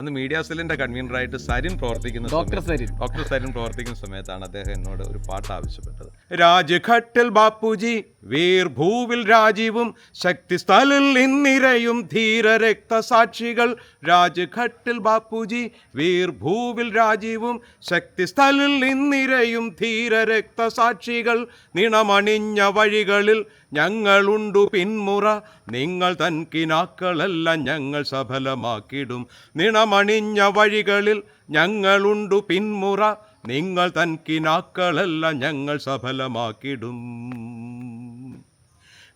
അന്ന് മീഡിയ സെല്ലിന്റെ കൺവീനറായിട്ട് സരിൻ പ്രവർത്തിക്കുന്ന ഡോക്ടർ സരിൻ പ്രവർത്തിക്കുന്ന സമയത്താണ് അദ്ദേഹം എന്നോട് ഒരു പാട്ട് ആവശ്യപ്പെട്ടത്. രാജ്ഘട്ടിൽ ബാപ്പുജി വീർ ഭൂവിൽ രാജീവും ശക്തി സ്ഥലിൽ ഇന്നിരയും ധീര രക്തസാക്ഷികൾ. രാജ്ഘട്ടിൽ ബാപ്പുജി വീർ ഭൂവിൽ രാജീവും ശക്തി സ്ഥലിൽ ഇന്നിരയും ധീര രക്തസാക്ഷികൾ. നിണമണിഞ്ഞ വഴികളിൽ ഞങ്ങളുണ്ടു പിന്മുറ, നിങ്ങൾ തൻ കിനാക്കളെല്ലാം ഞങ്ങൾ സഫലമാക്കിടും. നിണമണിഞ്ഞ വഴികളിൽ ഞങ്ങളുണ്ടു പിന്മുറ, നിങ്ങൾ തൻ കിനാക്കളെല്ലാം ഞങ്ങൾ സഫലമാക്കിടും.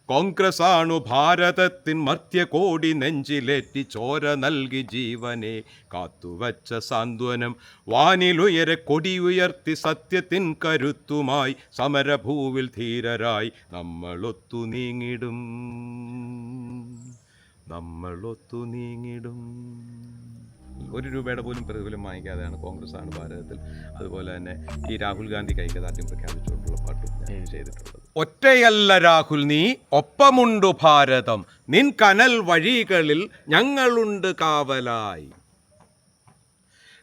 കോൺഗ്രസ് ആണു ഭാരതത്തിൻ മർത്യകോടി നെഞ്ചിലേറ്റി ചോര നൽകി ജീവനെ കാത്തുവച്ച സാന്ത്വനം. വാനിലുയരെ കൊടിയുയർത്തി സത്യത്തിൻ കരുത്തുമായി സമരഭൂവിൽ ധീരരായി നമ്മളൊത്തു നീങ്ങിടും, നമ്മളൊത്തു നീങ്ങിടും. ₹1 പോലും പ്രതിഫലം വാങ്ങിക്കാതെയാണ് കോൺഗ്രസ് ആണ് ഭാരതത്തിൽ, അതുപോലെ തന്നെ ഈ രാഹുൽ ഗാന്ധി ഐക്യദാർഢ്യം പ്രഖ്യാപിച്ചുകൊണ്ടുള്ള പാട്ടും ഞാൻ ചെയ്തിട്ടുള്ളത്. ഒറ്റയല്ല രാഹുൽ നീ, ഒപ്പമുണ്ടു ഭാരതം, നിൻ കനൽ വഴികളിൽ ഞങ്ങളുണ്ട് കാവലായി.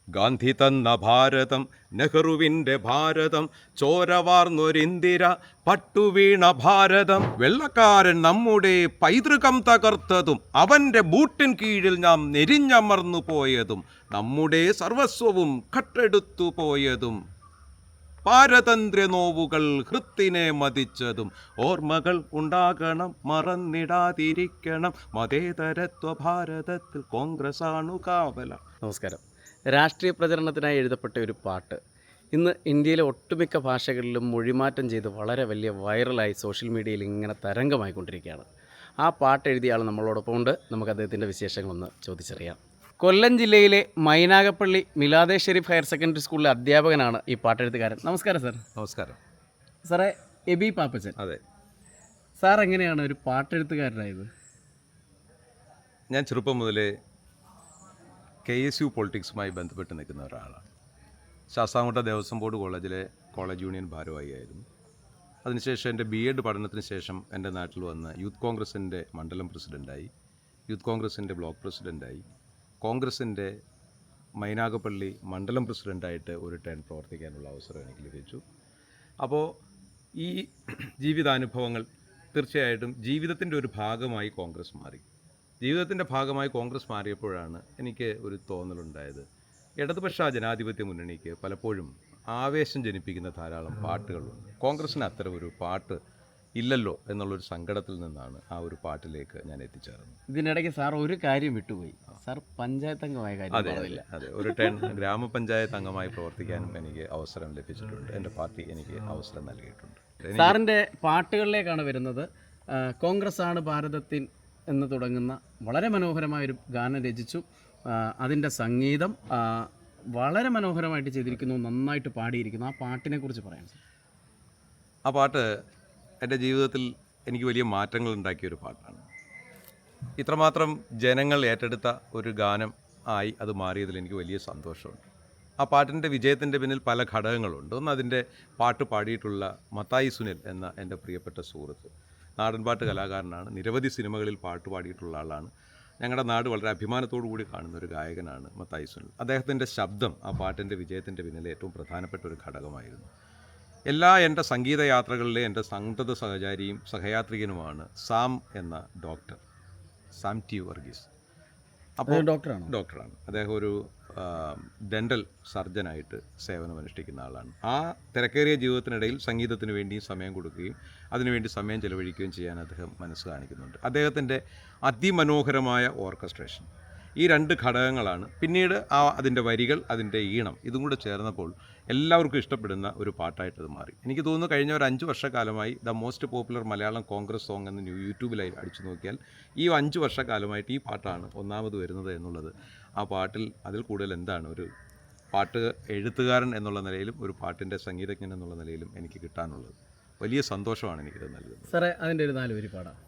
ഗാന്ധി തന്ന ഭാരതം നെഹ്റുവിൻ്റെ ഭാരതം, ചോരവാർന്നൊരിന്ദിര പട്ടുവീണ ഭാരതം. വെള്ളക്കാരൻ നമ്മുടെ പൈതൃകം തകർത്തതും അവൻ്റെ ബൂട്ടിൻ കീഴിൽ നാം നെരിഞ്ഞമർന്നു പോയതും നമ്മുടെ സർവസ്വവും കട്ടെടുത്തു പോയതും പാരതന്ത്ര്യ നോവുകൾ ഹൃത്തിനെ മതിച്ചതും. ഓർമ്മകൾ ഉണ്ടാകണം, മറന്നിടാതിരിക്കണം, മതേതരത്വ ഭാരതത്തിൽ കോൺഗ്രസ് ആണു കാവല. നമസ്കാരം. രാഷ്ട്രീയ പ്രചരണത്തിനായി എഴുതപ്പെട്ട ഒരു പാട്ട് ഇന്ന് ഇന്ത്യയിലെ ഒട്ടുമിക്ക ഭാഷകളിലും മൊഴിമാറ്റം ചെയ്ത് വളരെ വലിയ വൈറലായി സോഷ്യൽ മീഡിയയിൽ ഇങ്ങനെ തരംഗമായിക്കൊണ്ടിരിക്കുകയാണ്. ആ പാട്ട് എഴുതിയ ആൾ നമ്മളോടൊപ്പം ഉണ്ട്. നമുക്ക് അദ്ദേഹത്തിൻ്റെ വിശേഷങ്ങളൊന്ന് ചോദിച്ചറിയാം. കൊല്ലം ജില്ലയിലെ മൈനാഗപ്പള്ളി മിലാദെ ഷെരീഫ് ഹയർ സെക്കൻഡറി സ്കൂളിലെ അധ്യാപകനാണ് ഈ പാട്ടെഴുത്തുകാരൻ. നമസ്കാരം സാർ. നമസ്കാരം സാറേ. എബി പാപ്പച്ചൻ. അതെ. സാർ എങ്ങനെയാണ് ഒരു പാട്ടെഴുത്തുകാരനായത്? ഞാൻ ചെറുപ്പം മുതലേ KSU പൊളിറ്റിക്സുമായി ബന്ധപ്പെട്ട് നിൽക്കുന്ന ഒരാളാണ്. ശാസ്താംകോട്ട ദേവസ്വം ബോർഡ് കോളേജിലെ കോളേജ് യൂണിയൻ ഭാരവാഹിയായിരുന്നു. അതിനുശേഷം എൻ്റെ BEd പഠനത്തിന് ശേഷം എൻ്റെ നാട്ടിൽ വന്ന് യൂത്ത് കോൺഗ്രസിൻ്റെ മണ്ഡലം പ്രസിഡൻ്റായി, യൂത്ത് കോൺഗ്രസിൻ്റെ ബ്ലോക്ക് പ്രസിഡൻ്റായി, കോൺഗ്രസിൻ്റെ മൈനാഗപ്പള്ളി മണ്ഡലം പ്രസിഡൻ്റായിട്ട് ഒരു ടേൺ പ്രവർത്തിക്കാനുള്ള അവസരം എനിക്ക് ലഭിച്ചു. അപ്പോൾ ഈ ജീവിതാനുഭവങ്ങൾ തീർച്ചയായിട്ടും ജീവിതത്തിൻ്റെ ഒരു ഭാഗമായി കോൺഗ്രസ് മാറി. ജീവിതത്തിൻ്റെ ഭാഗമായി കോൺഗ്രസ് മാറിയപ്പോഴാണ് എനിക്ക് ഒരു തോന്നലുണ്ടായത്, ഇടതുപക്ഷ ജനാധിപത്യ മുന്നണിക്ക് പലപ്പോഴും ആവേശം ജനിപ്പിക്കുന്ന ധാരാളം പാട്ടുകളുണ്ട്, കോൺഗ്രസ്സിന് അത്തരം ഒരു പാട്ട് ഇല്ലല്ലോ എന്നുള്ളൊരു സങ്കടത്തിൽ നിന്നാണ് ആ ഒരു പാട്ടിലേക്ക് ഞാൻ എത്തിച്ചേർന്നത്. ഇതിനിടയ്ക്ക് സാർ ഒരു കാര്യം വിട്ടുപോയി. സാർ പഞ്ചായത്ത് അംഗമായ കാര്യം. അതെ, ഒരു ടേൺ ഗ്രാമപഞ്ചായത്ത് അംഗമായി പ്രവർത്തിക്കാനും എനിക്ക് അവസരം ലഭിച്ചിട്ടുണ്ട്. എൻ്റെ പാർട്ടി എനിക്ക് അവസരം നൽകിയിട്ടുണ്ട്. സാറിൻ്റെ പാട്ടുകളിലേക്കാണ് വരുന്നത്. കോൺഗ്രസ് ആണ് ഭാരതത്തിൻ എന്ന് തുടങ്ങുന്ന വളരെ മനോഹരമായൊരു ഗാനം രചിച്ചു. അതിൻ്റെ സംഗീതം വളരെ മനോഹരമായിട്ട് ചെയ്തിരിക്കുന്നു, നന്നായിട്ട് പാടിയിരിക്കുന്നു. ആ പാട്ടിനെ കുറിച്ച് പറയാം. ആ പാട്ട് എൻ്റെ ജീവിതത്തിൽ എനിക്ക് വലിയ മാറ്റങ്ങൾ ഉണ്ടാക്കിയൊരു പാട്ടാണ്. ഇത്രമാത്രം ജനങ്ങൾ ഏറ്റെടുത്ത ഒരു ഗാനം ആയി അത് മാറിയതിൽ എനിക്ക് വലിയ സന്തോഷമുണ്ട്. ആ പാട്ടിൻ്റെ വിജയത്തിൻ്റെ പിന്നിൽ പല ഘടകങ്ങളുണ്ട്. ഒന്ന്, അതിൻ്റെ പാട്ട് പാടിയിട്ടുള്ള മത്തായി സുനിൽ എന്ന എൻ്റെ പ്രിയപ്പെട്ട സുഹൃത്ത്, നാടൻപാട്ട് കലാകാരനാണ്, നിരവധി സിനിമകളിൽ പാട്ട് പാടിയിട്ടുള്ള ആളാണ്. ഞങ്ങളുടെ നാട് വളരെ അഭിമാനത്തോടു കൂടി കാണുന്ന ഒരു ഗായകനാണ് മത്തായി സുനിൽ. അദ്ദേഹത്തിൻ്റെ ശബ്ദം ആ പാട്ടിൻ്റെ വിജയത്തിൻ്റെ പിന്നിൽ ഏറ്റവും പ്രധാനപ്പെട്ട ഒരു ഘടകമായിരുന്നു. എല്ലാ എൻ്റെ സംഗീത യാത്രകളിലെ എൻ്റെ സംഗീത സഹചാരിയും സഹയാത്രികനുമാണ് സാം എന്ന ഡോക്ടർ, സാം ടി വർഗീസ്. അപ്പോൾ ഡോക്ടറാണ്. അദ്ദേഹം ഒരു ഡെൻ്റൽ സർജനായിട്ട് സേവനമനുഷ്ഠിക്കുന്ന ആളാണ്. ആ തിരക്കേറിയ ജീവിതത്തിനിടയിൽ സംഗീതത്തിന് വേണ്ടി സമയം കൊടുക്കുകയും അതിനുവേണ്ടി സമയം ചെലവഴിക്കുകയും ചെയ്യാൻ അദ്ദേഹം മനസ്സ് കാണിക്കുന്നുണ്ട്. അദ്ദേഹത്തിൻ്റെ അതിമനോഹരമായ ഓർക്കസ്ട്രേഷൻ, ഈ രണ്ട് ഘടകങ്ങളാണ് പിന്നീട് അതിൻ്റെ വരികൾ, അതിൻ്റെ ഈണം, ഇതും കൂടെ ചേർന്നപ്പോൾ എല്ലാവർക്കും ഇഷ്ടപ്പെടുന്ന ഒരു പാട്ടായിട്ടത് മാറി. എനിക്ക് തോന്നുന്നു കഴിഞ്ഞ ഒരു 5 വർഷക്കാലമായി the most popular Malayalam Congress song എന്ന് യൂട്യൂബിലായി അടിച്ചു നോക്കിയാൽ ഈ 5 വർഷക്കാലമായിട്ട് ഈ പാട്ടാണ് ഒന്നാമത് വരുന്നത് എന്നുള്ളത്, ആ പാട്ടിൽ അതിൽ കൂടുതൽ എന്താണ് ഒരു പാട്ട് എഴുത്തുകാരൻ എന്നുള്ള നിലയിലും ഒരു പാട്ടിൻ്റെ സംഗീതജ്ഞൻ എന്നുള്ള നിലയിലും എനിക്ക് കിട്ടാനുള്ളത്. വലിയ സന്തോഷമാണ് എനിക്കിത് നൽകുന്നത്. സാറേ, അതിൻ്റെ ഒരു 4 വരി പാടാം.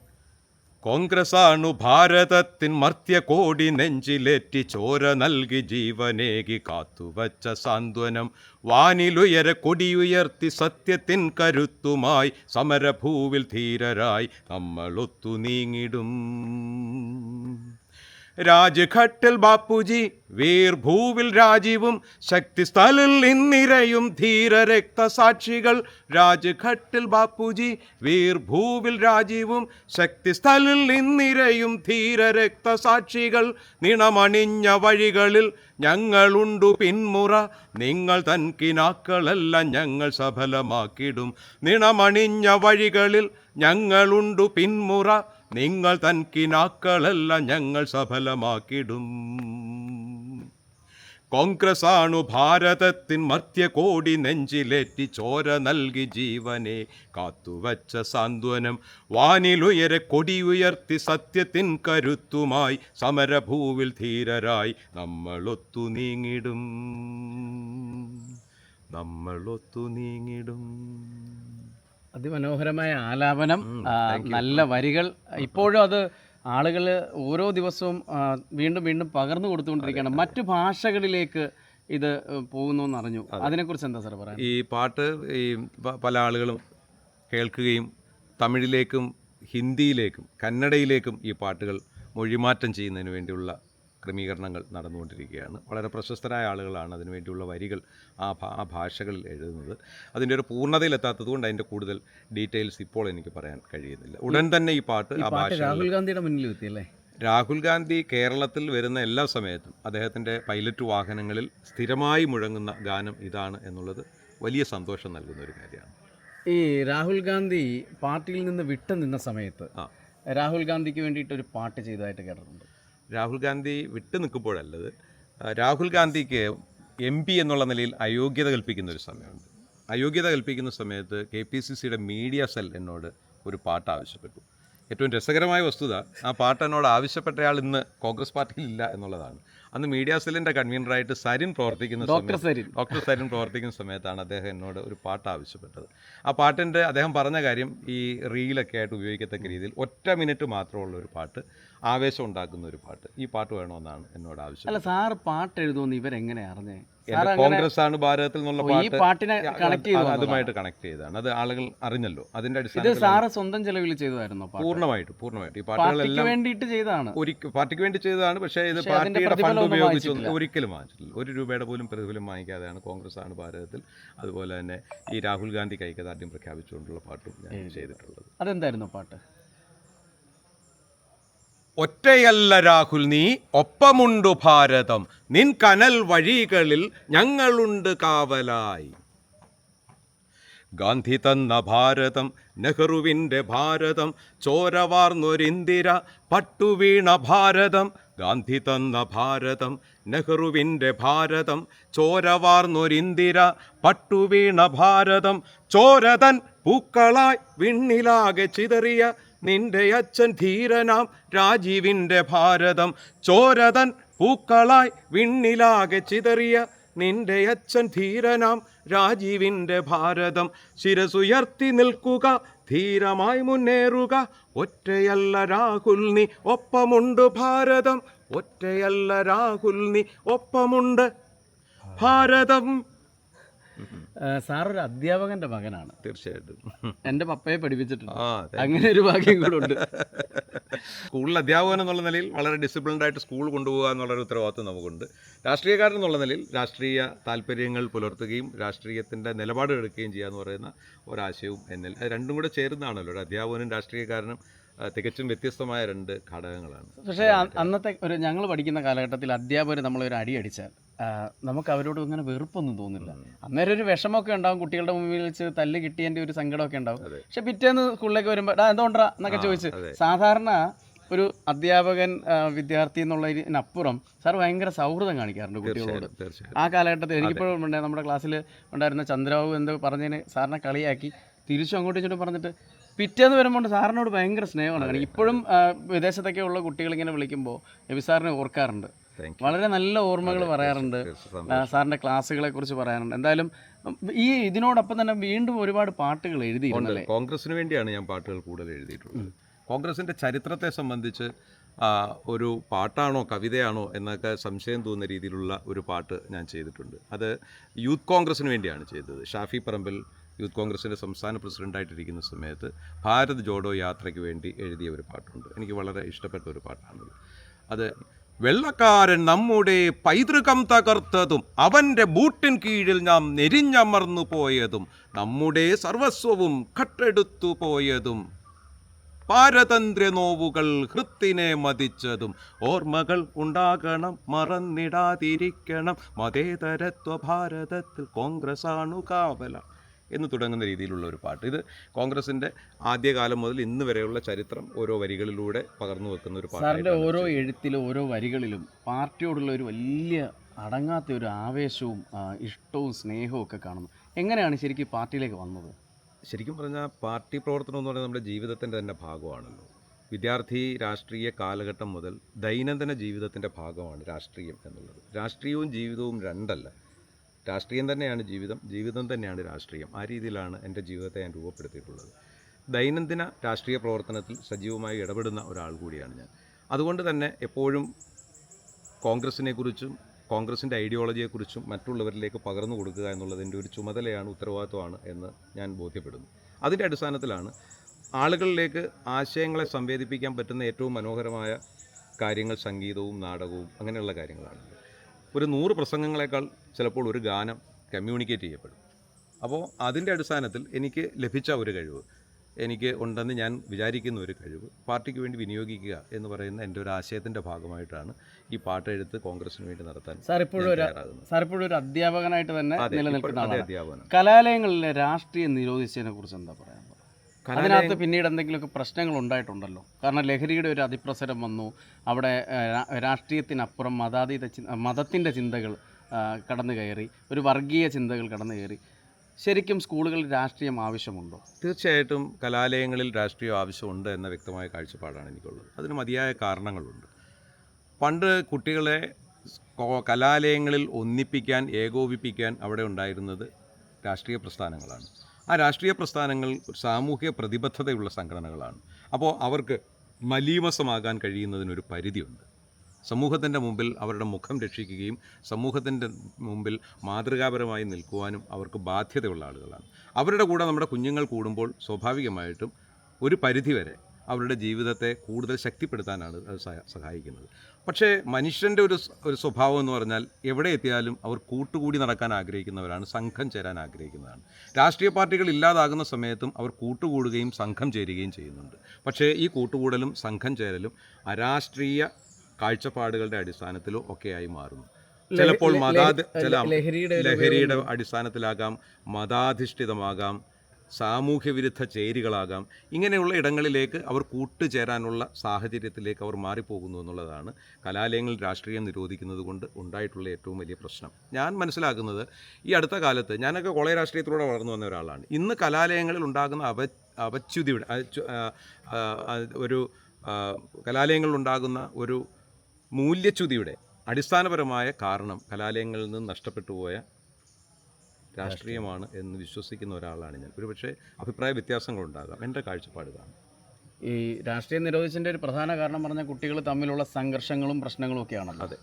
കോൺഗ്രസ് ആണു ഭാരതത്തിൻ മർത്യകോടി നെഞ്ചിലേറ്റി ചോര നൽകി ജീവനേകി കാത്തുവച്ച സാന്ത്വനം. വാനിലുയരെ കൊടിയുയർത്തി സത്യത്തിൻ കരുത്തുമായി സമരഭൂവിൽ ധീരരായി നമ്മളൊത്തു നീങ്ങിടും. രാജ്ഘട്ടിൽ ബാപ്പുജി വീർ ഭൂവിൽ രാജീവും ശക്തിസ്ഥലിൽ ഇന്നിരയും ധീരരക്തസാക്ഷികൾ. രാജ്ഘട്ടിൽ ബാപ്പുജി വീർ ഭൂവിൽ രാജീവും ശക്തിസ്ഥലിൽ ഇന്നിരയും ധീരരക്തസാക്ഷികൾ. നിണമണിഞ്ഞ വഴികളിൽ ഞങ്ങളുണ്ടു പിന്മുറ, നിങ്ങൾ തൻ കിനാക്കളെല്ലാം ഞങ്ങൾ സഫലമാക്കിടും. നിണമണിഞ്ഞ വഴികളിൽ ഞങ്ങളുണ്ടു പിന്മുറ, നിങ്ങൾ തൻ കിനാക്കളെല്ലാം ഞങ്ങൾ സഫലമാക്കിടും. കോൺഗ്രസ്സാണു ഭാരതത്തിൻ മർത്യകോടി നെഞ്ചിലേറ്റി ചോര നൽകി ജീവനെ കാത്തുവച്ച സാന്ത്വനം. വാനിലുയരെ കൊടിയുയർത്തി സത്യത്തിൻ കരുത്തുമായി സമരഭൂവിൽ ധീരരായി നമ്മളൊത്തു നീങ്ങിടും, നമ്മളൊത്തു നീങ്ങിടും. അതിമനോഹരമായ ആലാപനം, നല്ല വരികൾ. ഇപ്പോഴും അത് ആളുകൾ ഓരോ ദിവസവും വീണ്ടും വീണ്ടും പകർന്നു കൊടുത്തുകൊണ്ടിരിക്കുകയാണ്. മറ്റു ഭാഷകളിലേക്ക് ഇത് പോകുന്നു എന്നറിഞ്ഞു. അതിനെക്കുറിച്ച് എന്താ സാർ പറയാൻ? ഈ പാട്ട് ഈ പല ആളുകളും കേൾക്കുകയും തമിഴിലേക്കും ഹിന്ദിയിലേക്കും കന്നഡയിലേക്കും ഈ പാട്ടുകൾ മൊഴിമാറ്റം ചെയ്യുന്നതിന് വേണ്ടിയുള്ള ക്രമീകരണങ്ങൾ നടന്നുകൊണ്ടിരിക്കുകയാണ്. വളരെ പ്രശസ്തരായ ആളുകളാണ് അതിനുവേണ്ടിയുള്ള വരികൾ ആ ഭാഷകളിൽ എഴുതുന്നത്. അതിൻ്റെ ഒരു പൂർണ്ണതയിലെത്താത്തത് കൊണ്ട് അതിൻ്റെ കൂടുതൽ ഡീറ്റെയിൽസ് ഇപ്പോൾ എനിക്ക് പറയാൻ കഴിയുന്നില്ല. ഉടൻ തന്നെ ഈ പാട്ട് ആ ഭാഷ രാഹുൽ ഗാന്ധിയുടെ മുന്നിൽ എത്തിയല്ലേ? രാഹുൽ ഗാന്ധി കേരളത്തിൽ വരുന്ന എല്ലാ സമയത്തും അദ്ദേഹത്തിൻ്റെ പൈലറ്റ് വാഹനങ്ങളിൽ സ്ഥിരമായി മുഴങ്ങുന്ന ഗാനം ഇതാണ് എന്നുള്ളത് വലിയ സന്തോഷം നൽകുന്ന ഒരു കാര്യമാണ്. ഈ രാഹുൽ ഗാന്ധി പാർട്ടിയിൽ നിന്ന് വിട്ടു നിന്ന സമയത്ത് രാഹുൽ ഗാന്ധിക്ക് വേണ്ടിയിട്ട് ഒരു പാട്ട് ചെയ്തതായിട്ട് കേട്ടിട്ടുണ്ട്. രാഹുൽ ഗാന്ധി വിട്ടു നിൽക്കുമ്പോഴല്ലത്, രാഹുൽ ഗാന്ധിക്ക് MP എന്നുള്ള നിലയിൽ അയോഗ്യത കൽപ്പിക്കുന്ന ഒരു സമയമുണ്ട്. അയോഗ്യത കൽപ്പിക്കുന്ന സമയത്ത് KPCCയുടെ മീഡിയ സെൽ എന്നോട് ഒരു പാട്ട് ആവശ്യപ്പെട്ടു. ഏറ്റവും രസകരമായ വസ്തുത, ആ പാട്ട് എന്നോട് ആവശ്യപ്പെട്ടയാൾ ഇന്ന് കോൺഗ്രസ് പാർട്ടിയിൽ ഇല്ല എന്നുള്ളതാണ്. അന്ന് മീഡിയ സെല്ലിൻ്റെ കൺവീനറായിട്ട് സരിൻ പ്രവർത്തിക്കുന്ന ഡോക്ടർ സരിൻ പ്രവർത്തിക്കുന്ന സമയത്താണ് അദ്ദേഹം എന്നോട് ഒരു പാട്ട് ആവശ്യപ്പെട്ടത്. ആ പാട്ടിൻ്റെ അദ്ദേഹം പറഞ്ഞ കാര്യം ഈ റീലൊക്കെ ആയിട്ട് ഉപയോഗിക്കത്തക്ക രീതിയിൽ 1 മിനിറ്റ് മാത്രമുള്ള ഒരു പാട്ട്, ആവേശം ഉണ്ടാക്കുന്ന ഒരു പാട്ട്, ഈ പാട്ട് വേണമെന്നാണ് എന്നോട് ആവശ്യം. അല്ല സാർ പാട്ട് എഴുതുമെന്ന് ഇവരെങ്ങനെ അറിഞ്ഞേ? കോൺഗ്രസ് ആണ് ഭാരതത്തിൽ നിന്നുള്ള പാട്ടിനെ അതുമായിട്ട് കണക്ട് ചെയ്താണ്. അത് ആളുകൾ അറിഞ്ഞല്ലോ. അതിന്റെ അടിസ്ഥാനത്തിൽ സാറ് സ്വന്തം ചെലവിൽ ചെയ്തതായിരുന്നു? പൂർണ്ണമായിട്ട് ഈ പാട്ടുകളെല്ലാം വേണ്ടിയിട്ട് ചെയ്തതാണ്, പാർട്ടിക്ക് വേണ്ടി ചെയ്തതാണ്. പക്ഷേ ഇത് പാർട്ടിയുടെ ഫണ്ട് ഉപയോഗിച്ചൊന്നും ഒരിക്കലും വാങ്ങിച്ചിട്ടില്ല. 1 രൂപയുടെ പോലും പ്രതിഫലം വാങ്ങിക്കാതെയാണ് കോൺഗ്രസ് ആണ് ഭാരതത്തിൽ. അതുപോലെ തന്നെ ഈ രാഹുൽ ഗാന്ധി ഐക്യദാർഢ്യം പ്രഖ്യാപിച്ചുകൊണ്ടുള്ള പാട്ടും ഞാൻ ചെയ്തിട്ടുള്ളത്. അതെന്തായിരുന്നു പാട്ട്? ഒറ്റയല്ല രാഹുൽ നീ, ഒപ്പമുണ്ടു ഭാരതം, നിൻ കനൽ വഴികളിൽ ഞങ്ങളുണ്ട് കാവലായി. ഗാന്ധി തന്ന ഭാരതം നെഹ്റുവിൻ്റെ ഭാരതം, ചോരവാർന്നൊരിന്ദിര പട്ടുവീണ ഭാരതം. ഗാന്ധി തന്ന ഭാരതം നെഹ്റുവിൻ്റെ ഭാരതം, ചോരവാർന്നൊരിന്ദിര പട്ടുവീണ ഭാരതം. ചോരതൻ പൂക്കളായി വിണ്ണിലാകെ ചിതറിയ നിന്റെ അച്ഛൻ ധീരനാം രാജീവിൻ്റെ ഭാരതം. ചോരതൻ പൂക്കളായി വിണ്ണിലാകെ ചിതറിയ നിന്റെ അച്ഛൻ ധീരനാം രാജീവിൻ്റെ ഭാരതം. ശിരസുയർത്തി നിൽക്കുക, ധീരമായി മുന്നേറുക, ഒറ്റയല്ല രാഹുൽ നീ, ഒപ്പമുണ്ട് ഭാരതം. ഒറ്റയല്ല രാഹുൽ നീ, ഒപ്പമുണ്ട് ഭാരതം. സാറൊരു അധ്യാപകന്റെ മകനാണ്. തീർച്ചയായിട്ടും എൻ്റെ പപ്പയെ പഠിപ്പിച്ചിട്ടുണ്ട്. അങ്ങനെ ഒരു ഭാഗ്യം കൂടെ ഉണ്ട്. സ്കൂളിൽ അധ്യാപകൻ എന്നുള്ള നിലയിൽ വളരെ ഡിസിപ്ലിൻഡ് ആയിട്ട് സ്കൂൾ കൊണ്ടുപോകുക എന്നുള്ളൊരു ഉത്തരവാദിത്വം നമുക്കുണ്ട്. രാഷ്ട്രീയക്കാരൻ എന്നുള്ള നിലയിൽ രാഷ്ട്രീയ താല്പര്യങ്ങൾ പുലർത്തുകയും രാഷ്ട്രീയത്തിൻ്റെ നിലപാട് എടുക്കുകയും ചെയ്യുക എന്ന് പറയുന്ന ഒരാശയവും എന്നിൽ അത് രണ്ടും കൂടെ ചേരുന്നതാണല്ലോ. ഒരു അധ്യാപകനും രാഷ്ട്രീയക്കാരനും തികച്ചും വ്യത്യസ്തമായ 2 ഘടകങ്ങളാണ്. പക്ഷേ അന്നത്തെ ഞങ്ങൾ പഠിക്കുന്ന കാലഘട്ടത്തിൽ അധ്യാപകർ നമ്മളൊരു അടി അടിച്ചാൽ നമുക്ക് അവരോട് ഇങ്ങനെ വെറുപ്പൊന്നും തോന്നില്ല. അന്നേരം ഒരു വിഷമമൊക്കെ ഉണ്ടാവും, കുട്ടികളുടെ മുമ്പിൽ വെച്ച് തല്ല് കിട്ടിയതിൻ്റെ ഒരു സങ്കടമൊക്കെ ഉണ്ടാവും. പക്ഷെ പിറ്റേന്ന് സ്കൂളിലേക്ക് വരുമ്പോൾ എന്തുകൊണ്ടാ എന്നൊക്കെ ചോദിച്ച് സാധാരണ ഒരു അധ്യാപകൻ വിദ്യാർത്ഥി എന്നുള്ളതിനപ്പുറം സാർ ഭയങ്കര സൗഹൃദം കാണിക്കാറുണ്ട് കുട്ടികളോട്. ആ കാലഘട്ടത്തിൽ എനിക്കിപ്പോഴും നമ്മുടെ ക്ലാസ്സിൽ ഉണ്ടായിരുന്ന ചന്ദ്രബാബു എന്തോ പറഞ്ഞതിന് സാറിനെ കളിയാക്കി തിരിച്ചും അങ്ങോട്ടും ഇങ്ങോട്ടും പറഞ്ഞിട്ട് പിറ്റേന്ന് വരുമ്പോൾ സാറിനോട് ഭയങ്കര സ്നേഹമാണ്. ഇപ്പോഴും വിദേശത്തൊക്കെ ഉള്ള കുട്ടികളിങ്ങനെ വിളിക്കുമ്പോൾ എബി സാറിനെ ഓർക്കാറുണ്ട്. വളരെ നല്ല ഓർമ്മകൾ പറയാറുണ്ട്, സാറിൻ്റെ ക്ലാസ്സുകളെ കുറിച്ച് പറയാറുണ്ട്. എന്തായാലും ഇതിനോടൊപ്പം തന്നെ വീണ്ടും ഒരുപാട് പാട്ടുകൾ എഴുതിയിട്ടുണ്ട്. കോൺഗ്രസിന് വേണ്ടിയാണ് ഞാൻ പാട്ടുകൾ കൂടുതൽ എഴുതിയിട്ടുള്ളത്. കോൺഗ്രസിൻ്റെ ചരിത്രത്തെ സംബന്ധിച്ച് ഒരു പാട്ടാണോ കവിതയാണോ എന്നൊക്കെ സംശയം തോന്നുന്ന രീതിയിലുള്ള ഒരു പാട്ട് ഞാൻ ചെയ്തിട്ടുണ്ട്. അത് യൂത്ത് കോൺഗ്രസിന് വേണ്ടിയാണ് ചെയ്തത്. ഷാഫി പറമ്പിൽ യൂത്ത് കോൺഗ്രസിൻ്റെ സംസ്ഥാന പ്രസിഡൻ്റായിട്ടിരിക്കുന്ന സമയത്ത് ഭാരത് ജോഡോ യാത്രയ്ക്ക് വേണ്ടി എഴുതിയ ഒരു പാട്ടുണ്ട്. എനിക്ക് വളരെ ഇഷ്ടപ്പെട്ട ഒരു പാട്ടാണത്. അത് വെള്ളക്കാരൻ നമ്മുടെ പൈതൃകം തകർത്തതും അവൻ്റെ ബൂട്ടിൻ കീഴിൽ നാം നെരിഞ്ഞമർന്നു പോയതും നമ്മുടെ സർവസ്വവും കട്ടെടുത്തു പോയതും പാരതന്ത്ര്യ നോവുകൾ ഹൃത്തിനെ മതിച്ചതും ഓർമ്മകൾ ഉണ്ടാകണം മറന്നിടാതിരിക്കണം മതേതരത്വ ഭാരതത്തിൽ കോൺഗ്രസ്സാണു കാവല എന്ന് തുടങ്ങുന്ന രീതിയിലുള്ള ഒരു പാട്ട്. ഇത് കോൺഗ്രസിൻ്റെ ആദ്യകാലം മുതൽ ഇന്ന് വരെയുള്ള ചരിത്രം ഓരോ വരികളിലൂടെ പകർന്നു വെക്കുന്ന ഒരു പാട്ട്. സാറിൻ്റെ ഓരോ എഴുത്തിലും ഓരോ വരികളിലും പാർട്ടിയോടുള്ള ഒരു വലിയ അടങ്ങാത്ത ഒരു ആവേശവും ഇഷ്ടവും സ്നേഹവും ഒക്കെ കാണുന്നു. എങ്ങനെയാണ് ശരിക്കും പാർട്ടിയിലേക്ക് വന്നത്? ശരിക്കും പറഞ്ഞാൽ പാർട്ടി പ്രവർത്തനം എന്ന് പറയുന്നത് നമ്മുടെ ജീവിതത്തിൻ്റെ തന്നെ ഭാഗമാണല്ലോ. വിദ്യാർത്ഥി രാഷ്ട്രീയ കാലഘട്ടം മുതൽ ദൈനംദിന ജീവിതത്തിൻ്റെ ഭാഗമാണ് രാഷ്ട്രീയം എന്നുള്ളത്. രാഷ്ട്രീയവും ജീവിതവും രണ്ടല്ല. രാഷ്ട്രീയം തന്നെയാണ് ജീവിതം, ജീവിതം തന്നെയാണ് രാഷ്ട്രീയം. ആ രീതിയിലാണ് എൻ്റെ ജീവിതത്തെ ഞാൻ രൂപപ്പെടുത്തിയിട്ടുള്ളത്. ദൈനംദിന രാഷ്ട്രീയ പ്രവർത്തനത്തിൽ സജീവമായി ഇടപെടുന്ന ഒരാൾ കൂടിയാണ് ഞാൻ. അതുകൊണ്ട് തന്നെ എപ്പോഴും കോൺഗ്രസിനെക്കുറിച്ചും കോൺഗ്രസിൻ്റെ ഐഡിയോളജിയെക്കുറിച്ചും മറ്റുള്ളവരിലേക്ക് പകർന്നു കൊടുക്കുക എന്നുള്ളതിൻ്റെ ഒരു ചുമതലയാണ്, ഉത്തരവാദിത്വമാണ് എന്ന് ഞാൻ ബോധ്യപ്പെടുന്നു. അതിൻ്റെ അടിസ്ഥാനത്തിലാണ് ആളുകളിലേക്ക് ആശയങ്ങളെ സംവേദിപ്പിക്കാൻ പറ്റുന്ന ഏറ്റവും മനോഹരമായ കാര്യങ്ങൾ സംഗീതവും നാടകവും അങ്ങനെയുള്ള കാര്യങ്ങളാണ്. ഒരു 100 പ്രസംഗങ്ങളെക്കാൾ ചിലപ്പോൾ ഒരു ഗാനം കമ്മ്യൂണിക്കേറ്റ് ചെയ്യപ്പെടും. അപ്പോൾ അതിൻ്റെ അടിസ്ഥാനത്തിൽ എനിക്ക് ലഭിച്ച ഒരു കഴിവ്, എനിക്ക് ഉണ്ടെന്ന് ഞാൻ വിചാരിക്കുന്ന ഒരു കഴിവ് പാർട്ടിക്ക് വേണ്ടി വിനിയോഗിക്കുക എന്ന് പറയുന്ന എൻ്റെ ഒരു ആശയത്തിൻ്റെ ഭാഗമായിട്ടാണ് ഈ പാട്ടെഴുത്ത് കോൺഗ്രസിന് വേണ്ടി നടത്താൻ സാറിപ്പോഴും ഒരു അധ്യാപകനായിട്ട് തന്നെ നിലനിൽക്കുന്ന അധ്യാപനം. കലാലയങ്ങളിലെ രാഷ്ട്രീയം നിരോധിച്ചതിനെ കുറിച്ച് എന്താ പറയാ? അതിനകത്ത് പിന്നീട് എന്തെങ്കിലുമൊക്കെ പ്രശ്നങ്ങൾ ഉണ്ടായിട്ടുണ്ടല്ലോ. കാരണം ലഹരിയുടെ ഒരു അതിപ്രസരം വന്നു. അവിടെ രാഷ്ട്രീയത്തിനപ്പുറം മതത്തിൻ്റെ ചിന്തകൾ കടന്നു കയറി, ഒരു വർഗീയ ചിന്തകൾ കടന്നു കയറി. ശരിക്കും സ്കൂളുകളിൽ രാഷ്ട്രീയം ആവശ്യമുണ്ടോ? തീർച്ചയായിട്ടും കലാലയങ്ങളിൽ രാഷ്ട്രീയം ആവശ്യമുണ്ട് എന്ന വ്യക്തമായ കാഴ്ചപ്പാടാണ് എനിക്കുള്ളത്. അതിന് മതിയായ കാരണങ്ങളുണ്ട്. പണ്ട് കുട്ടികളെ കലാലയങ്ങളിൽ ഒന്നിപ്പിക്കാൻ, ഏകോപിപ്പിക്കാൻ അവിടെ ഉണ്ടായിരുന്നത് രാഷ്ട്രീയ പ്രസ്ഥാനങ്ങളാണ്. ആ രാഷ്ട്രീയ പ്രസ്ഥാനങ്ങൾ സാമൂഹിക പ്രതിബദ്ധതയുള്ള സംഘടനകളാണ്. അപ്പോൾ അവർക്ക് മലീമസമാകാൻ കഴിയുന്നതിനൊരു പരിധിയുണ്ട്. സമൂഹത്തിൻ്റെ മുമ്പിൽ അവരുടെ മുഖം രക്ഷിക്കുകയും സമൂഹത്തിൻ്റെ മുമ്പിൽ മാതൃകാപരമായി നിൽക്കുവാനും അവർക്ക് ബാധ്യതയുള്ള ആളുകളാണ്. അവരുടെ കൂടെ നമ്മുടെ കുഞ്ഞുങ്ങൾ കൂടുമ്പോൾ സ്വാഭാവികമായിട്ടും ഒരു പരിധിവരെ അവരുടെ ജീവിതത്തെ കൂടുതൽ ശക്തിപ്പെടുത്താനാണ് അത് സഹായിക്കുന്നത്. പക്ഷേ മനുഷ്യൻ്റെ ഒരു സ്വഭാവം എന്ന് പറഞ്ഞാൽ എവിടെ എത്തിയാലും അവർ കൂട്ടുകൂടി നടക്കാൻ ആഗ്രഹിക്കുന്നവരാണ്, സംഘം ചേരാൻ ആഗ്രഹിക്കുന്നതാണ്. രാഷ്ട്രീയ പാർട്ടികൾ ഇല്ലാതാകുന്ന സമയത്തും അവർ കൂട്ടുകൂടുകയും സംഘം ചേരുകയും ചെയ്യുന്നുണ്ട്. പക്ഷേ ഈ കൂട്ടുകൂടലും സംഘം ചേരലും അരാഷ്ട്രീയ കാഴ്ചപ്പാടുകളുടെ അടിസ്ഥാനത്തിലോ ഒക്കെയായി മാറുന്നു. ചിലപ്പോൾ ലഹരിയുടെ അടിസ്ഥാനത്തിലാകാം, മതാധിഷ്ഠിതമാകാം, സാമൂഹ്യ വിരുദ്ധ ചേരികളാകാം. ഇങ്ങനെയുള്ള ഇടങ്ങളിലേക്ക് അവർ കൂട്ടുചേരാനുള്ള സാഹചര്യത്തിലേക്ക് അവർ മാറിപ്പോകുന്നു എന്നുള്ളതാണ് കലാലയങ്ങളിൽ രാഷ്ട്രീയം നിരോധിക്കുന്നത് കൊണ്ട് ഉണ്ടായിട്ടുള്ള ഏറ്റവും വലിയ പ്രശ്നം. ഞാൻ മനസ്സിലാക്കുന്നത് ഈ അടുത്ത കാലത്ത്, ഞാനൊക്കെ കോളേജ് രാഷ്ട്രീയത്തിലൂടെ വളർന്നു വന്ന ഒരാളാണ്. ഇന്ന് കലാലയങ്ങളിൽ ഉണ്ടാകുന്ന അപച്യുതിയുടെ കലാലയങ്ങളിലുണ്ടാകുന്ന ഒരു മൂല്യച്യുതിയുടെ അടിസ്ഥാനപരമായ കാരണം കലാലയങ്ങളിൽ നിന്ന് നഷ്ടപ്പെട്ടു പോയ രാഷ്ട്രീയമാണ് എന്ന് വിശ്വസിക്കുന്ന ഒരാളാണ് ഞാൻ. ഒരുപക്ഷെ അഭിപ്രായ വ്യത്യാസങ്ങളുണ്ടാകാം, എൻ്റെ കാഴ്ചപ്പാട് കാണും. ഈ രാഷ്ട്രീയം നിരോധിച്ചതിൻ്റെ ഒരു പ്രധാന കാരണം പറഞ്ഞാൽ കുട്ടികൾ തമ്മിലുള്ള സംഘർഷങ്ങളും പ്രശ്നങ്ങളും ഒക്കെയാണല്ലോ. അതെ.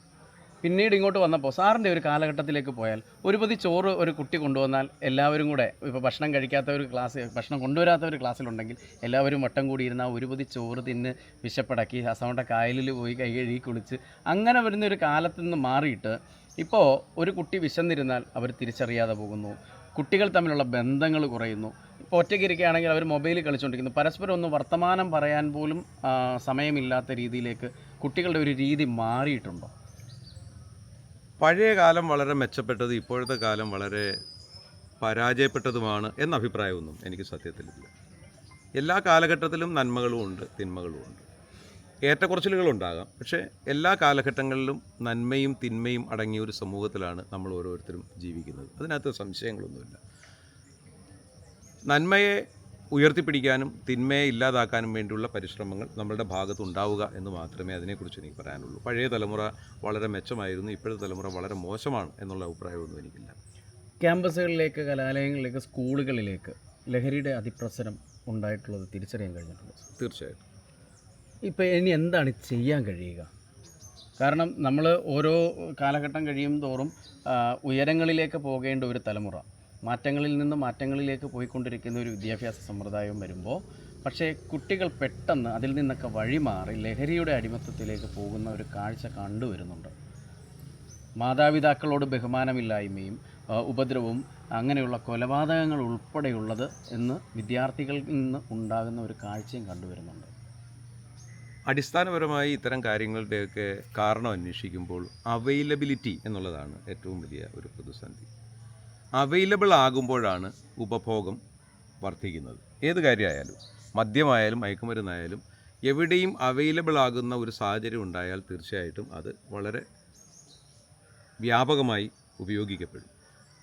പിന്നീട് ഇങ്ങോട്ട് വന്നപ്പോൾ സാറിൻ്റെ ഒരു കാലഘട്ടത്തിലേക്ക് പോയാൽ ഒരു പൊതി ചോറ് ഒരു കുട്ടി കൊണ്ടുവന്നാൽ എല്ലാവരും കൂടെ, ഇപ്പോൾ ഭക്ഷണം കഴിക്കാത്ത ഒരു ക്ലാസ്, ഭക്ഷണം കൊണ്ടുവരാത്ത ഒരു ക്ലാസ്സിലുണ്ടെങ്കിൽ എല്ലാവരും വട്ടം കൂടിയിരുന്ന ഒരു പൊതി ചോറ് തിന്ന് വിശപ്പടക്കി അസമയുടെ കായലിൽ പോയി കൈ കഴുകി കുളിച്ച് അങ്ങനെ വരുന്ന ഒരു കാലത്ത് നിന്ന് മാറിയിട്ട് ഇപ്പോൾ ഒരു കുട്ടി വിശന്നിരുന്നാൽ അവർ തിരിച്ചറിയാതെ പോകുന്നു. കുട്ടികൾ തമ്മിലുള്ള ബന്ധങ്ങൾ കുറയുന്നു. ഇപ്പോൾ ഒറ്റയ്ക്കിരിക്കുകയാണെങ്കിൽ അവർ മൊബൈലിൽ കളിച്ചുകൊണ്ടിരിക്കുന്നു. പരസ്പരം ഒന്ന് വർത്തമാനം പറയാൻ പോലും സമയമില്ലാത്ത രീതിയിലേക്ക് കുട്ടികളുടെ ഒരു രീതി മാറിയിട്ടുണ്ടോ? പഴയ കാലം വളരെ മെച്ചപ്പെട്ടത് ഇപ്പോഴത്തെ കാലം വളരെ പരാജയപ്പെട്ടതുമാണ് എന്ന അഭിപ്രായമൊന്നും എനിക്ക് സത്യത്തിലില്ല. എല്ലാ കാലഘട്ടത്തിലും നന്മകളും ഉണ്ട്, തിന്മകളും ഉണ്ട്, ഏറ്റക്കുറച്ചിലുകളുണ്ടാകാം. പക്ഷേ എല്ലാ കാലഘട്ടങ്ങളിലും നന്മയും തിന്മയും അടങ്ങിയ ഒരു സമൂഹത്തിലാണ് നമ്മൾ ഓരോരുത്തരും ജീവിക്കുന്നത്. അതിനകത്ത് സംശയങ്ങളൊന്നുമില്ല. നന്മയെ ഉയർത്തിപ്പിടിക്കാനും തിന്മയെ ഇല്ലാതാക്കാനും വേണ്ടിയുള്ള പരിശ്രമങ്ങൾ നമ്മളുടെ ഭാഗത്തുണ്ടാവുക എന്ന് മാത്രമേ അതിനെക്കുറിച്ച് എനിക്ക് പറയാനുള്ളൂ. പഴയ തലമുറ വളരെ മെച്ചമായിരുന്നു, ഇപ്പോഴത്തെ തലമുറ വളരെ മോശമാണ് എന്നുള്ള അഭിപ്രായമൊന്നും എനിക്കില്ല. ക്യാമ്പസുകളിലേക്ക്, കലാലയങ്ങളിലേക്ക്, സ്കൂളുകളിലേക്ക് ലഹരിയുടെ അതിപ്രസരം ഉണ്ടായിട്ടുള്ളത് തിരിച്ചറിയാൻ കഴിഞ്ഞിട്ടുണ്ട്? തീർച്ചയായിട്ടും. ഇപ്പോൾ ഇനി എന്താണ് ചെയ്യാൻ കഴിയുക? കാരണം നമ്മൾ ഓരോ കാലഘട്ടം കഴിയും തോറും ഉയരങ്ങളിലേക്ക് പോകേണ്ട ഒരു തലമുറ, മാറ്റങ്ങളിൽ നിന്ന് മാറ്റങ്ങളിലേക്ക് പോയിക്കൊണ്ടിരിക്കുന്ന ഒരു വിദ്യാഭ്യാസ സമ്പ്രദായം വരുമ്പോൾ പക്ഷേ കുട്ടികൾ പെട്ടെന്ന് അതിൽ നിന്നൊക്കെ വഴിമാറി ലഹരിയുടെ അടിമത്തത്തിലേക്ക് പോകുന്ന ഒരു കാഴ്ച കണ്ടുവരുന്നുണ്ട്. മാതാപിതാക്കളോട് ബഹുമാനമില്ലായ്മയും ഉപദ്രവവും അങ്ങനെയുള്ള കൊലപാതകങ്ങൾ ഉൾപ്പെടെയുള്ളത് എന്ന് വിദ്യാർത്ഥികളിൽ നിന്ന് ഉണ്ടാകുന്ന ഒരു കാഴ്ചയും കണ്ടുവരുന്നുണ്ട്. അടിസ്ഥാനപരമായി ഇത്തരം കാര്യങ്ങളുടെയൊക്കെ കാരണം അന്വേഷിക്കുമ്പോൾ അവൈലബിലിറ്റി എന്നുള്ളതാണ് ഏറ്റവും വലിയ ഒരു പ്രതിസന്ധി. അവൈലബിൾ ആകുമ്പോഴാണ് ഉപഭോഗം വർദ്ധിക്കുന്നത്. ഏത് കാര്യമായാലും, മദ്യമായാലും മയക്കുമരുന്നായാലും എവിടെയും അവൈലബിൾ ആകുന്ന ഒരു സാഹചര്യം ഉണ്ടായാൽ തീർച്ചയായിട്ടും അത് വളരെ വ്യാപകമായി ഉപയോഗിക്കപ്പെടും.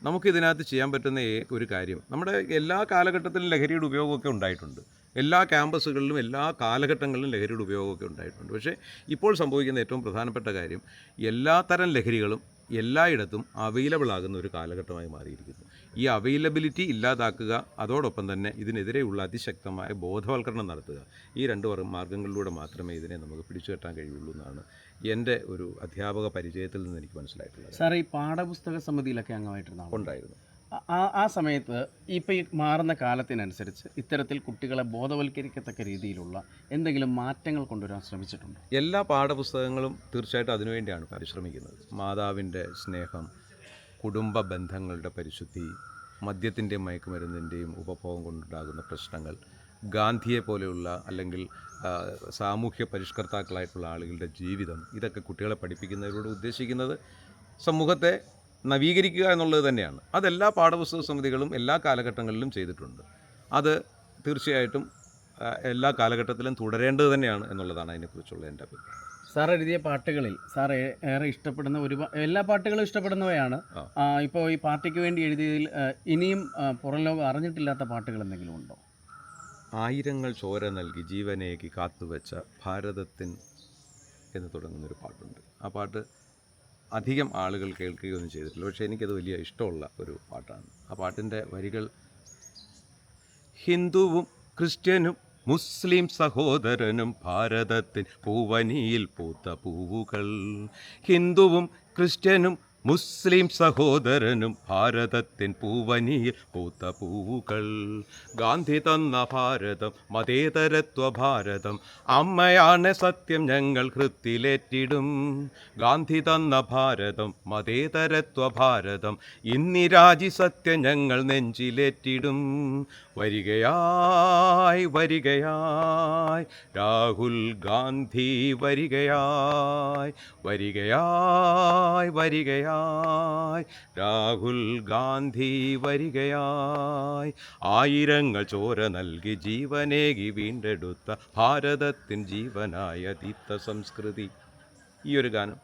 നമുക്കിതിനകത്ത് ചെയ്യാൻ പറ്റുന്ന ഒരു കാര്യം, നമ്മുടെ എല്ലാ കാലഘട്ടത്തിലും ലഹരിയുടെ ഉപയോഗമൊക്കെ ഉണ്ടായിട്ടുണ്ട്. എല്ലാ ക്യാമ്പസുകളിലും എല്ലാ കാലഘട്ടങ്ങളിലും ലഹരിയുടെ ഉപയോഗമൊക്കെ ഉണ്ടായിട്ടുണ്ട്. പക്ഷേ ഇപ്പോൾ സംഭവിക്കുന്ന ഏറ്റവും പ്രധാനപ്പെട്ട കാര്യം, എല്ലാ തരം ലഹരികളും എല്ലായിടത്തും അവൈലബിൾ ആകുന്ന ഒരു കാലഘട്ടമായി മാറിയിരിക്കുന്നു. ഈ അവൈലബിലിറ്റി ഇല്ലാതാക്കുക, അതോടൊപ്പം തന്നെ ഇതിനെതിരെയുള്ള അതിശക്തമായ ബോധവൽക്കരണം നടത്തുക, ഈ രണ്ട് മാർഗങ്ങളിലൂടെ മാത്രമേ ഇതിനെ നമുക്ക് പിടിച്ചു കെട്ടാൻ കഴിയുള്ളൂ എന്നാണ് എൻ്റെ ഒരു അധ്യാപക പരിചയത്തിൽ നിന്ന് എനിക്ക് മനസ്സിലായിട്ടുള്ളത്. സാർ, ഈ പാഠപുസ്തക സമിതിയിലൊക്കെ അംഗമായിട്ടിരുന്നു? ഉണ്ടായിരുന്നു. ആ സമയത്ത് ഇപ്പോൾ ഈ മാറുന്ന കാലത്തിനനുസരിച്ച് ഇത്തരത്തിൽ കുട്ടികളെ ബോധവൽക്കരിക്കത്തക്ക രീതിയിലുള്ള എന്തെങ്കിലും മാറ്റങ്ങൾ കൊണ്ടുവരാൻ ശ്രമിച്ചിട്ടുണ്ട്? എല്ലാ പാഠപുസ്തകങ്ങളും തീർച്ചയായിട്ടും അതിനുവേണ്ടിയാണ് പരിശ്രമിക്കുന്നത്. മാതാവിൻ്റെ സ്നേഹം, കുടുംബ ബന്ധങ്ങളുടെ പരിശുദ്ധി, മദ്യത്തിൻ്റെയും മയക്കുമരുന്നിൻ്റെയും ഉപഭോഗം കൊണ്ടുണ്ടാകുന്ന പ്രശ്നങ്ങൾ, ഗാന്ധിയെ പോലെയുള്ള അല്ലെങ്കിൽ സാമൂഹ്യ പരിഷ്കർത്താക്കളായിട്ടുള്ള ആളുകളുടെ ജീവിതം, ഇതൊക്കെ കുട്ടികളെ പഠിപ്പിക്കുന്നതിലൂടെ ഉദ്ദേശിക്കുന്നത് സമൂഹത്തെ നവീകരിക്കുക എന്നുള്ളത് തന്നെയാണ്. അതെല്ലാ പാഠപുസ്തക സമിതികളും എല്ലാ കാലഘട്ടങ്ങളിലും ചെയ്തിട്ടുണ്ട്. അത് തീർച്ചയായിട്ടും എല്ലാ കാലഘട്ടത്തിലും തുടരേണ്ടത് തന്നെയാണ് എന്നുള്ളതാണ് അതിനെക്കുറിച്ചുള്ള എൻ്റെ അഭിപ്രായം. സാർ എഴുതിയ പാട്ടുകളിൽ സാർ ഏറെ ഇഷ്ടപ്പെടുന്ന എല്ലാ പാട്ടുകളും ഇഷ്ടപ്പെടുന്നവയാണ്. ഇപ്പോൾ ഈ പാർട്ടിക്ക് വേണ്ടി എഴുതിയതിൽ ഇനിയും പുറം ലോകം അറിഞ്ഞിട്ടില്ലാത്ത പാട്ടുകൾ എന്തെങ്കിലും ഉണ്ടോ? ആയിരങ്ങൾ ചോര നൽകി ജീവനേകി കാത്തുവെച്ച ഭാരതത്തിൻ എന്ന് തുടങ്ങുന്നൊരു പാട്ടുണ്ട്. ആ പാട്ട് അധികം ആളുകൾ കേൾക്കുകയൊന്നും ചെയ്തിട്ടില്ല, പക്ഷേ എനിക്കത് വലിയ ഇഷ്ടമുള്ള ഒരു പാട്ടാണ്. ആ പാട്ടിൻ്റെ വരികൾ: ഹിന്ദുവും ക്രിസ്ത്യനും മുസ്ലിം സഹോദരനും ഭാരതത്തിൻ പൂവനിയിൽ പൂത്ത പൂവുകൾ. ഹിന്ദുവും ക്രിസ്ത്യനും മുസ്ലിം സഹോദരനും ഭാരതത്തിൻ പൂവനിയിൽ പൂത്ത പൂവുകൾ. ഗാന്ധി തന്ന ഭാരതം മതേതരത്വ ഭാരതം, അമ്മയാണ് സത്യം ഞങ്ങൾ ഹൃത്തിലേറ്റിടും. ഗാന്ധി തന്ന ഭാരതം മതേതരത്വ ഭാരതം, ഇന്ദിരാജി സത്യം ഞങ്ങൾ നെഞ്ചിലേറ്റിടും. വരികയായി വരികയായി രാഹുൽ ഗാന്ധി വരികയായി, വരികയായി വരികയായി രാഹുൽ ഗാന്ധി വരികയായി. ആയിരങ്ങൾ ചോര നൽകി ജീവനേകി വീണ്ടെടുത്ത ഭാരതത്തിൻ ജീവനായ ദീപ്ത സംസ്കൃതി. ഈ ഒരു ഗാനം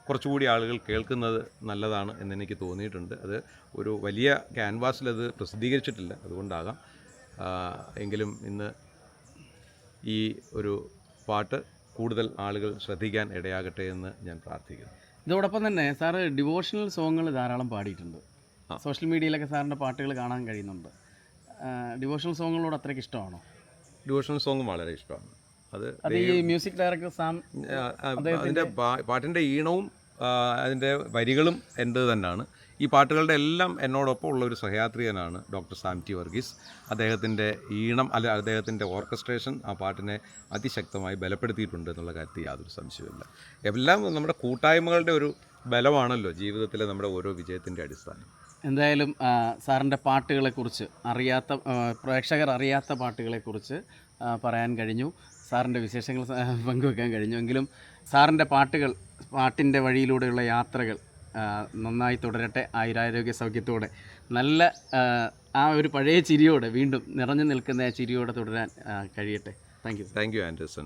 കുറച്ചുകൂടി ആളുകൾ കേൾക്കുന്നത് നല്ലതാണ് എന്നെനിക്ക് തോന്നിയിട്ടുണ്ട്. അത് ഒരു വലിയ ക്യാൻവാസിലത് പ്രസിദ്ധീകരിച്ചിട്ടില്ല, അതുകൊണ്ടാകാം. എങ്കിലും ഇന്ന് ഈ ഒരു പാട്ട് കൂടുതൽ ആളുകൾ ശ്രദ്ധിക്കാൻ ഇടയാകട്ടെ എന്ന് ഞാൻ പ്രാർത്ഥിക്കുന്നു. ഇതോടൊപ്പം തന്നെ സാറ് ഡിവോഷണൽ സോങ്ങുകൾ ധാരാളം പാടിയിട്ടുണ്ട്. സോഷ്യൽ മീഡിയയിലൊക്കെ സാറിൻ്റെ പാട്ടുകൾ കാണാൻ കഴിയുന്നുണ്ട്. ഡിവോഷണൽ സോങ്ങുകളോട് അത്രയ്ക്ക് ഇഷ്ടമാണോ? ഡിവോഷണൽ സോങ്ങും വളരെ ഇഷ്ടമാണ്. അത് ഈ മ്യൂസിക് ഡയറക്ടർ അതിൻ്റെ പാട്ടിൻ്റെ ഈണവും അതിൻ്റെ വരികളും എൻ്റെ തന്നെയാണ്. ഈ പാട്ടുകളുടെ എല്ലാം എന്നോടൊപ്പം ഉള്ള ഒരു സഹയാത്രികനാണ് ഡോക്ടർ സാം ടി വർഗീസ്. അദ്ദേഹത്തിൻ്റെ ഈണം അദ്ദേഹത്തിൻ്റെ ഓർക്കസ്ട്രേഷൻ ആ പാട്ടിനെ അതിശക്തമായി ബലപ്പെടുത്തിയിട്ടുണ്ട് എന്നുള്ള കാര്യത്തിൽ യാതൊരു സംശയമില്ല. എല്ലാം നമ്മുടെ കൂട്ടായ്മകളുടെ ഒരു ബലമാണല്ലോ ജീവിതത്തിലെ നമ്മുടെ ഓരോ വിജയത്തിൻ്റെ അടിസ്ഥാനം. എന്തായാലും സാറിൻ്റെ പാട്ടുകളെക്കുറിച്ച് പ്രേക്ഷകർ അറിയാത്ത പാട്ടുകളെക്കുറിച്ച് പറയാൻ കഴിഞ്ഞു. സാറിൻ്റെ വിശേഷങ്ങൾ പങ്കുവെക്കാൻ കഴിഞ്ഞു. എങ്കിലും സാറിൻ്റെ പാട്ടിൻ്റെ വഴിയിലൂടെയുള്ള യാത്രകൾ നന്നായി തുടരട്ടെ. ആയുരാരോഗ്യ സൗഖ്യത്തോടെ നല്ല ആ ഒരു പഴയ ചിരിയോടെ വീണ്ടും നിറഞ്ഞു നിൽക്കുന്ന ആ ചിരിയോടെ തുടരാൻ കഴിയട്ടെ. Thank you Anderson.